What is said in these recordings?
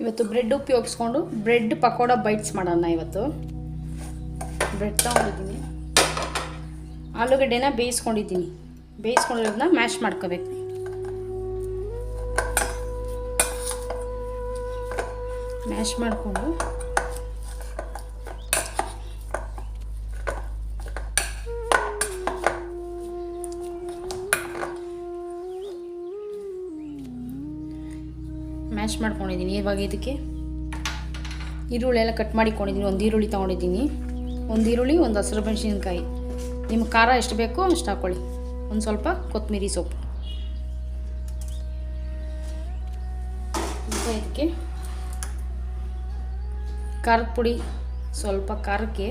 ಇವತ್ತು ಬ್ರೆಡ್ ಉಪಯೋಗಿಸ್ಕೊಂಡು bread pakoda bites ಮಾಡೋಣ. ಇವತ್ತು ಬ್ರೆಡ್ ತೊಗೊಂಡಿದ್ದೀನಿ, ಆಲೂಗಡ್ಡೆನ ಬೇಯಿಸ್ಕೊಂಡಿದ್ದೀನಿ. ಬೇಯಿಸ್ಕೊಂಡಿರೋದನ್ನ ಮ್ಯಾಶ್ ಮಾಡ್ಕೋಬೇಕು. ಮ್ಯಾಶ್ ಮಾಡಿಕೊಂಡು ಮ್ಯಾಶ್ ಮಾಡ್ಕೊಂಡಿದ್ದೀನಿ. ಇವಾಗ ಇದಕ್ಕೆ ಈರುಳ್ಳಿ ಎಲ್ಲ ಕಟ್ ಮಾಡಿಕೊಂಡಿದ್ದೀನಿ. ಒಂದು ಈರುಳ್ಳಿ ತೊಗೊಂಡಿದ್ದೀನಿ, ಒಂದು ಈರುಳ್ಳಿ, ಒಂದು ಹಸಿರು ಮೆಣಸಿನ್ಕಾಯಿ. ನಿಮ್ಗೆ ಖಾರ ಎಷ್ಟು ಬೇಕೋ ಅಷ್ಟು ಹಾಕ್ಕೊಳ್ಳಿ. ಒಂದು ಸ್ವಲ್ಪ ಕೊತ್ತಂಬರಿ ಸೊಪ್ಪು. ಇದಕ್ಕೆ ಖಾರದ ಪುಡಿ, ಸ್ವಲ್ಪ ಖಾರಕ್ಕೆ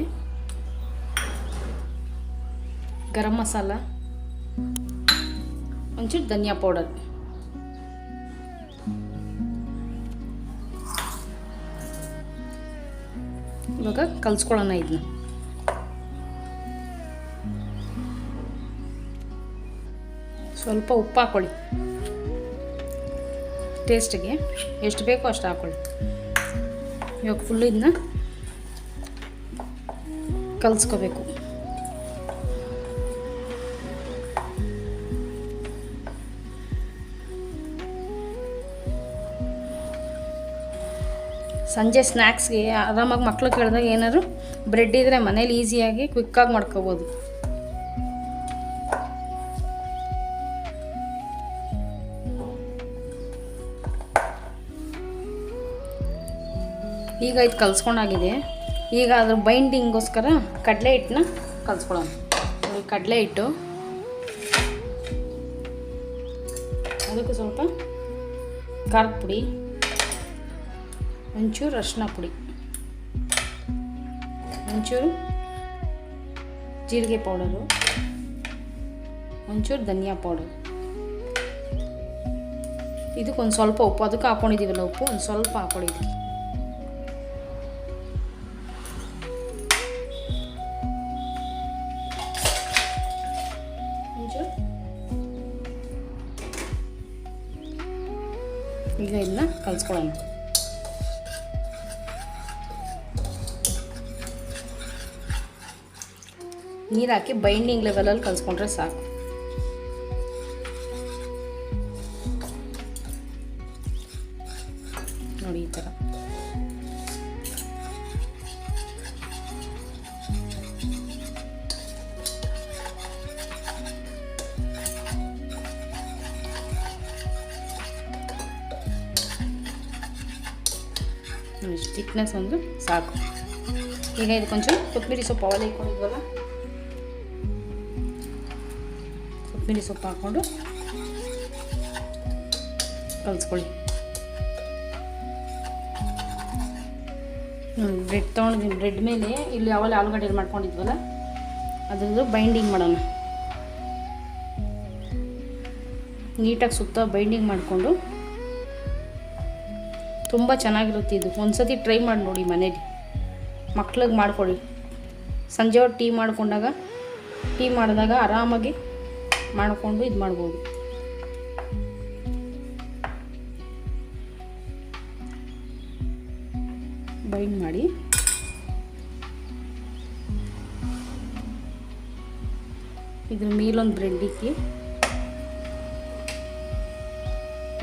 ಗರಂ ಮಸಾಲ, ಒಂಚೂರು ಧನಿಯಾ ಪೌಡರ್. ಇವಾಗ ಕಲಿಸ್ಕೊಳ್ಳೋಣ ಇದನ್ನ. ಸ್ವಲ್ಪ ಉಪ್ಪು ಹಾಕ್ಕೊಳ್ಳಿ, ಟೇಸ್ಟಿಗೆ ಎಷ್ಟು ಬೇಕೋ ಅಷ್ಟು ಹಾಕ್ಕೊಳ್ಳಿ. ಇವಾಗ ಫುಲ್ಲು ಇದನ್ನ ಕಲಿಸ್ಕೋಬೇಕು. ಸಂಜೆ ಸ್ನ್ಯಾಕ್ಸ್ಗೆ ಆರಾಮಾಗಿ ಮಕ್ಕಳು ಕೇಳಿದಾಗ ಏನಾದ್ರು ಬ್ರೆಡ್ ಇದ್ದರೆ ಮನೇಲಿ ಈಸಿಯಾಗಿ ಕ್ವಿಕ್ಕಾಗಿ ಮಾಡ್ಕೋಬೋದು. ಈಗ ಇದು ಕಲಿಸ್ಕೊಂಡಾಗಿದೆ. ಈಗ ಅದ್ರ ಬೈಂಡಿಂಗೋಸ್ಕರ ಕಡಲೆ ಹಿಟ್ಟನ್ನ ಕಲಿಸ್ಕೊಳ್ಳೋಣ. ಕಡಲೆ ಹಿಟ್ಟು, ಅದಕ್ಕೆ ಸ್ವಲ್ಪ ಖಾರದ ಪುಡಿ, ಒಂಚೂರು ಅರಿಶಿನ ಪುಡಿ, ಒಂಚೂರು ಜೀರಿಗೆ ಪೌಡರು, ಒಂಚೂರು ಧನಿಯಾ ಪೌಡರ್. ಇದಕ್ಕೊಂದು ಸ್ವಲ್ಪ ಉಪ್ಪು, ಅದಕ್ಕೆ ಹಾಕ್ಕೊಂಡಿದ್ದೀವಲ್ಲ ಉಪ್ಪು, ಒಂದು ಸ್ವಲ್ಪ ಹಾಕ್ಕೊಂಡಿದ್ದೀವಿ. ಒಂಚೂರು ಈಗ ಇದನ್ನ ಕಲಿಸ್ಕೊಳ್ಳೋಣ. ನೀರು ಹಾಕಿ ಬೈಂಡಿಂಗ್ ಲೆವೆಲಲ್ಲಿ ಕಲಿಸ್ಕೊಂಡ್ರೆ ಸಾಕು. ನೋಡಿ ಈ ಥರ. ಥಿಕ್ನೆಸ್ ಒಂದು ಸಾಕು. ಈಗ ಇದಕ್ಕೊಂಚೂರು ಕೊತ್ತಂಬರಿ ಸೊಪ್ಪು ಅವಲೇ ಇಟ್ಕೊಂಡಿದ್ವಲ್ಲ, ಕೊತ್ತಂಬರಿ ಸೊಪ್ಪು ಹಾಕ್ಕೊಂಡು ಕಲಿಸ್ಕೊಳ್ಳಿ. ಬ್ರೆಡ್ ತೊಗೊಂಡಿದ್ದೀನಿ. ಬ್ರೆಡ್ ಮೇಲೆ ಇಲ್ಲಿ ಅವಲೇ ಆಲೂಗಡ್ಡೆ ಮಾಡ್ಕೊಂಡಿದ್ವಲ್ಲ ಅದ್ರದ್ದು ಬೈಂಡಿಂಗ್ ಮಾಡೋಣ. ನೀಟಾಗಿ ಸುತ್ತ ಬೈಂಡಿಂಗ್ ಮಾಡಿಕೊಂಡು, ತುಂಬ ಚೆನ್ನಾಗಿರುತ್ತೆ ಇದು. ಒಂದು ಸತಿ ಟ್ರೈ ಮಾಡಿ ನೋಡಿ ಮನೇಲಿ, ಮಕ್ಳಿಗೆ ಮಾಡಿಕೊಡಿ. ಸಂಜೆ ಹೊತ್ತು ಟೀ ಮಾಡಿದಾಗ ಆರಾಮಾಗಿ ಮಾಡಿಕೊಂಡು ಇದು ಮಾಡ್ಬೋದು. ಬೈಂಡ್ ಮಾಡಿ ಇದ್ರ ಮೇಲೊಂದು ಬ್ರೆಡ್ ಇಕ್ಕಿ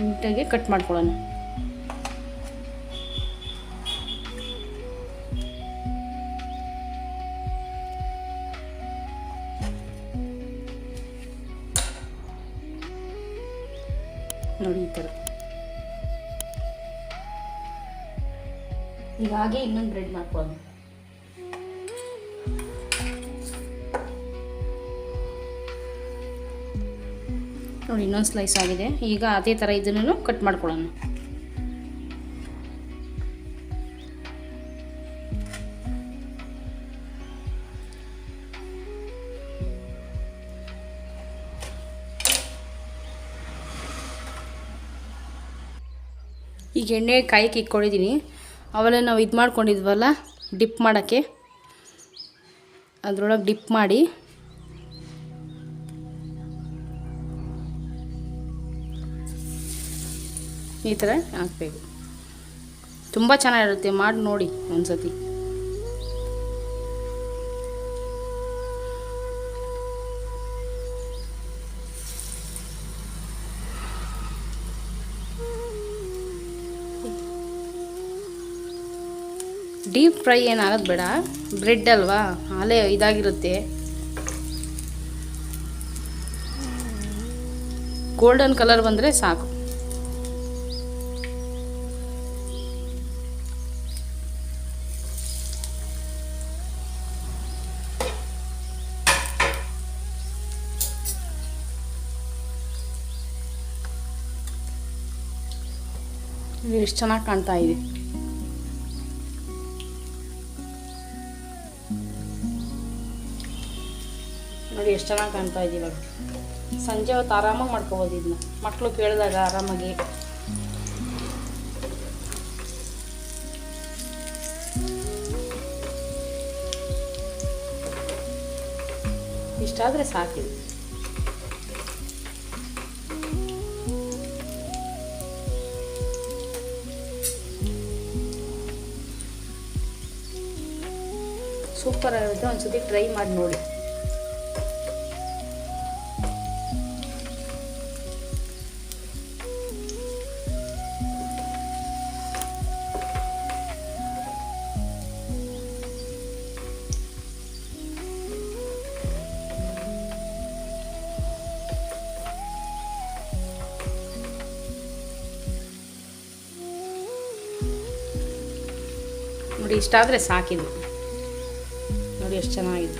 ನೀಟಾಗಿ ಕಟ್ ಮಾಡ್ಕೊಳ್ಳೋಣ. ನೋಡಿ ಈ ಥರ. ಈಗ ಹಾಗೆ ಇನ್ನೊಂದು ಬ್ರೆಡ್ ಮಾಡ್ಕೊಳ್ಳೋಣ. ನೋಡಿ ಇನ್ನೊಂದು ಸ್ಲೈಸ್ ಆಗಿದೆ. ಈಗ ಅದೇ ಥರ ಇದನ್ನು ಕಟ್ ಮಾಡ್ಕೊಳ್ಳೋಣ. ಈಗ ಎಣ್ಣೆ ಕಾಯಕ್ಕೆ ಇಟ್ಕೊಂಡಿದ್ದೀನಿ. ಅವೆಲ್ಲ ನಾವು ಇದು ಮಾಡ್ಕೊಂಡಿದ್ವಲ್ಲ ಡಿಪ್ ಮಾಡೋಕ್ಕೆ, ಅದರೊಳಗೆ ಡಿಪ್ ಮಾಡಿ ಈ ಥರ ಹಾಕಬೇಕು. ತುಂಬ ಚೆನ್ನಾಗಿರುತ್ತೆ, ಮಾಡಿ ನೋಡಿ ಒಂದ್ಸತಿ. ಡೀಪ್ ಫ್ರೈ ಏನಾಗೋದು ಬೇಡ, ಬ್ರೆಡ್ ಅಲ್ವಾ ಅಲ್ಲೇ ಇದಾಗಿರುತ್ತೆ. ಗೋಲ್ಡನ್ ಕಲರ್ ಬಂದರೆ ಸಾಕು. ಎಷ್ಟು ಚೆನ್ನಾಗಿ ಕಾಣ್ತಾ ಇದೆ. ನೋಡಿ ಎಷ್ಟು ಚೆನ್ನಾಗಿ ಕಾಣ್ತಾ ಇದೆ. ಇವಾಗ ಸಂಜೆ ಹೊತ್ತು ಆರಾಮಾಗಿ ಮಾಡ್ಕೋಬೋದು ಇದನ್ನ, ಮಕ್ಕಳು ಕೇಳಿದಾಗ ಆರಾಮಾಗಿ. ಇಷ್ಟಾದರೆ ಸಾಕಿದೆ. ಸೂಪರ್ ಆಗಿರುತ್ತೆ, ಒಂದ್ಸತಿ ಟ್ರೈ ಮಾಡಿ ನೋಡಿ. ನೋಡಿ ಇಷ್ಟಾದರೆ ಸಾಕಿದು. ನೋಡಿ ಎಷ್ಟು ಚೆನ್ನಾಗಿದೆ.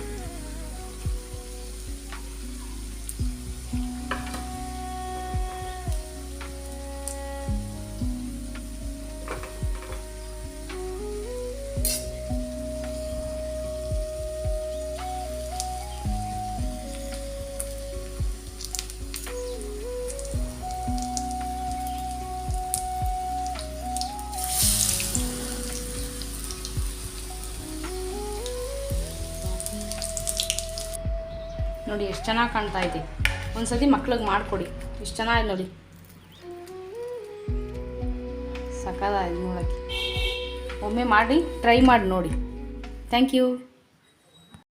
ನೋಡಿ ಎಷ್ಟು ಚೆನ್ನಾಗಿ ಕಾಣ್ತಾ ಇದೆ. ಒಂದ್ಸತಿ ಮಕ್ಳಿಗೆ ಮಾಡಿಕೊಡಿ, ಎಷ್ಟು ಚೆನ್ನಾಗಿದೆ ನೋಡಿ, ಸಕ್ಕತ್ತಾಗಿದೆ ನೋಡೋಕ್ಕೆ. ಒಮ್ಮೆ ಮಾಡಿ ಟ್ರೈ ಮಾಡಿ ನೋಡಿ. Thank you.